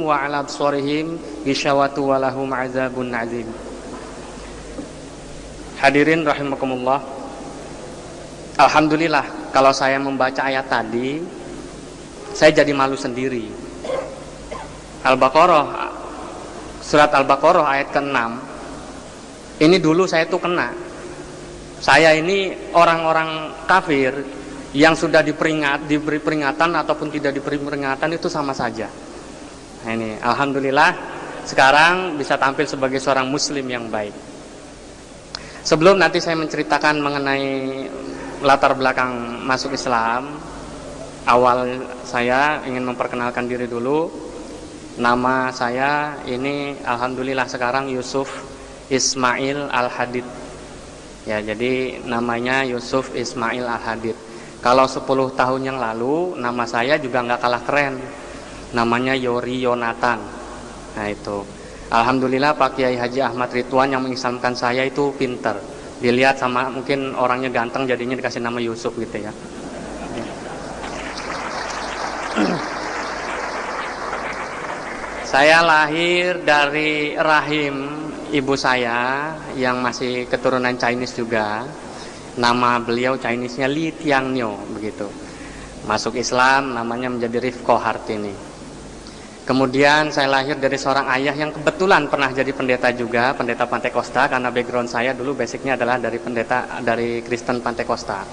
wa ala absarihim ghisyawatu wa lahum azabun azim. Hadirin rahimakumullah. Alhamdulillah, kalau saya membaca ayat tadi saya jadi malu sendiri. Al-Baqarah, surat Al-Baqarah ayat ke-6. Ini dulu saya tuh kena. Saya ini orang-orang kafir yang sudah diberi peringatan ataupun tidak diberi peringatan itu sama saja. Nah ini, alhamdulillah sekarang bisa tampil sebagai seorang muslim yang baik. Sebelum nanti saya menceritakan mengenai latar belakang masuk Islam, awal saya ingin memperkenalkan diri dulu. Nama saya ini alhamdulillah sekarang Yusuf Ismail Al-Hadid. Ya, jadi namanya Yusuf Ismail Al-Hadid. Kalau 10 tahun yang lalu nama saya juga nggak kalah keren. Namanya Yori Yonatan. Nah itu, alhamdulillah Pak Kiai Haji Ahmad Ridwan yang mengislamkan saya itu pinter. Dilihat sama mungkin orangnya ganteng jadinya dikasih nama Yusuf gitu ya. Saya lahir dari rahim ibu saya yang masih keturunan Chinese juga. Nama beliau Chinese-nya Li Tiangnyo begitu. Masuk Islam namanya menjadi Rifko Hartini. Kemudian saya lahir dari seorang ayah yang kebetulan pernah jadi pendeta juga, pendeta Pantekosta, karena background saya dulu basicnya adalah dari Kristen Pantekosta.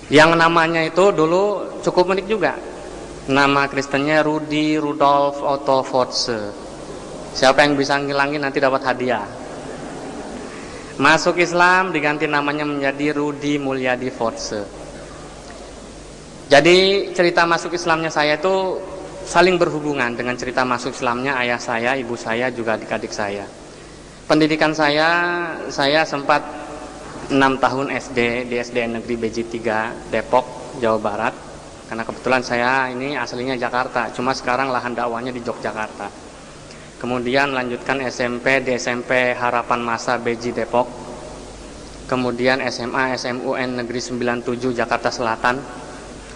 Yang namanya itu dulu cukup unik juga. Nama Kristennya Rudi Rudolf Otto Force. Siapa yang bisa ngilangin nanti dapat hadiah. Masuk Islam diganti namanya menjadi Rudi Mulyadi Force. Jadi cerita masuk Islamnya saya itu saling berhubungan dengan cerita masuk Islamnya ayah saya, ibu saya, juga adik-adik saya. Pendidikan saya sempat 6 tahun SD di SDN Negeri Beji 3, Depok, Jawa Barat. Karena kebetulan saya ini aslinya Jakarta, cuma sekarang lahan dakwahnya di Yogyakarta. Kemudian lanjutkan SMP di SMP Harapan Masa Beji Depok. Kemudian SMA SMUN Negeri 97 Jakarta Selatan.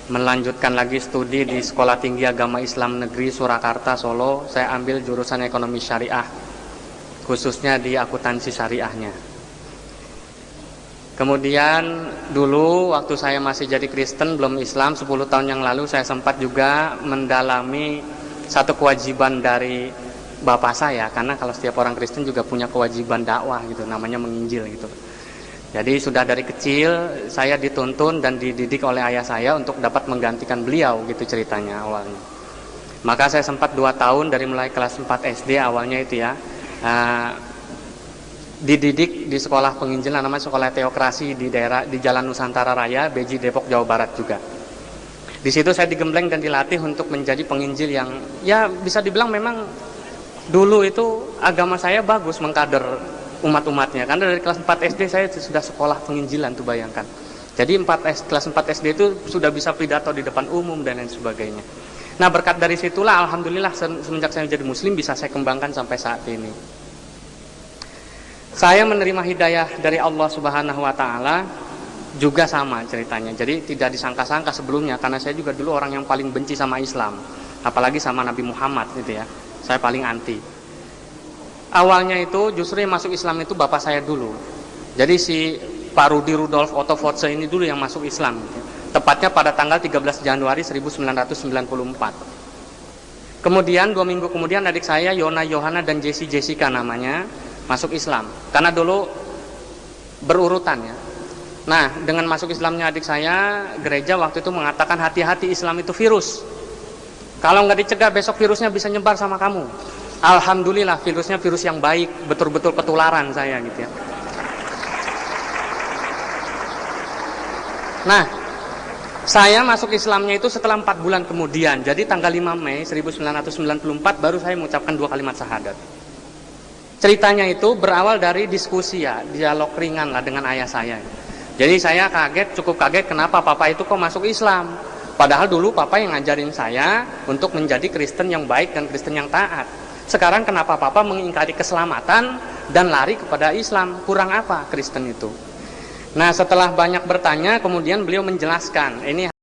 Melanjutkan lagi studi di Sekolah Tinggi Agama Islam Negeri Surakarta Solo. Saya ambil jurusan ekonomi syariah, khususnya di akuntansi syariahnya. Kemudian dulu waktu saya masih jadi Kristen, belum Islam, 10 tahun yang lalu saya sempat juga mendalami satu kewajiban dari bapak saya. Karena kalau setiap orang Kristen juga punya kewajiban dakwah gitu, namanya menginjil gitu. Jadi sudah dari kecil saya dituntun dan dididik oleh ayah saya untuk dapat menggantikan beliau gitu ceritanya awalnya. Maka saya sempat 2 tahun dari mulai kelas 4 SD awalnya itu ya, dididik di sekolah penginjilan namanya sekolah teokrasi di Jalan Nusantara Raya, Beji Depok, Jawa Barat juga. Di situ saya digembleng dan dilatih untuk menjadi penginjil yang ya bisa dibilang memang dulu itu agama saya bagus mengkader umat-umatnya, karena dari kelas 4 SD saya sudah sekolah penginjilan tuh bayangkan. Jadi kelas 4 SD itu sudah bisa pidato di depan umum dan lain sebagainya. Nah berkat dari situlah alhamdulillah semenjak saya menjadi muslim bisa saya kembangkan sampai saat ini. Saya menerima hidayah dari Allah Subhanahu wa taala juga sama ceritanya. Jadi tidak disangka-sangka sebelumnya, karena saya juga dulu orang yang paling benci sama Islam, apalagi sama Nabi Muhammad gitu ya. Saya paling anti. Awalnya itu justru yang masuk Islam itu bapak saya dulu. Jadi si Pak Rudi Rudolf Otto Force ini dulu yang masuk Islam gitu. Tepatnya pada tanggal 13 Januari 1994. Kemudian 2 minggu kemudian adik saya Yona Yohana dan Jessica namanya masuk Islam. Karena dulu berurutan ya. Nah dengan masuk Islamnya adik saya, gereja waktu itu mengatakan hati-hati, Islam itu virus. Kalau nggak dicegah besok virusnya bisa nyebar sama kamu. Alhamdulillah virusnya virus yang baik, betul-betul ketularan saya gitu ya. Nah, saya masuk Islamnya itu setelah 4 bulan kemudian. Jadi tanggal 5 Mei 1994 baru saya mengucapkan 2 kalimat syahadat. Ceritanya itu berawal dari diskusi ya, dialog ringan lah dengan ayah saya. Jadi saya cukup kaget kenapa papa itu kok masuk Islam. Padahal dulu papa yang ngajarin saya untuk menjadi Kristen yang baik dan Kristen yang taat. Sekarang kenapa papa mengingkari keselamatan dan lari kepada Islam? Kurang apa Kristen itu? Nah setelah banyak bertanya kemudian beliau menjelaskan, ini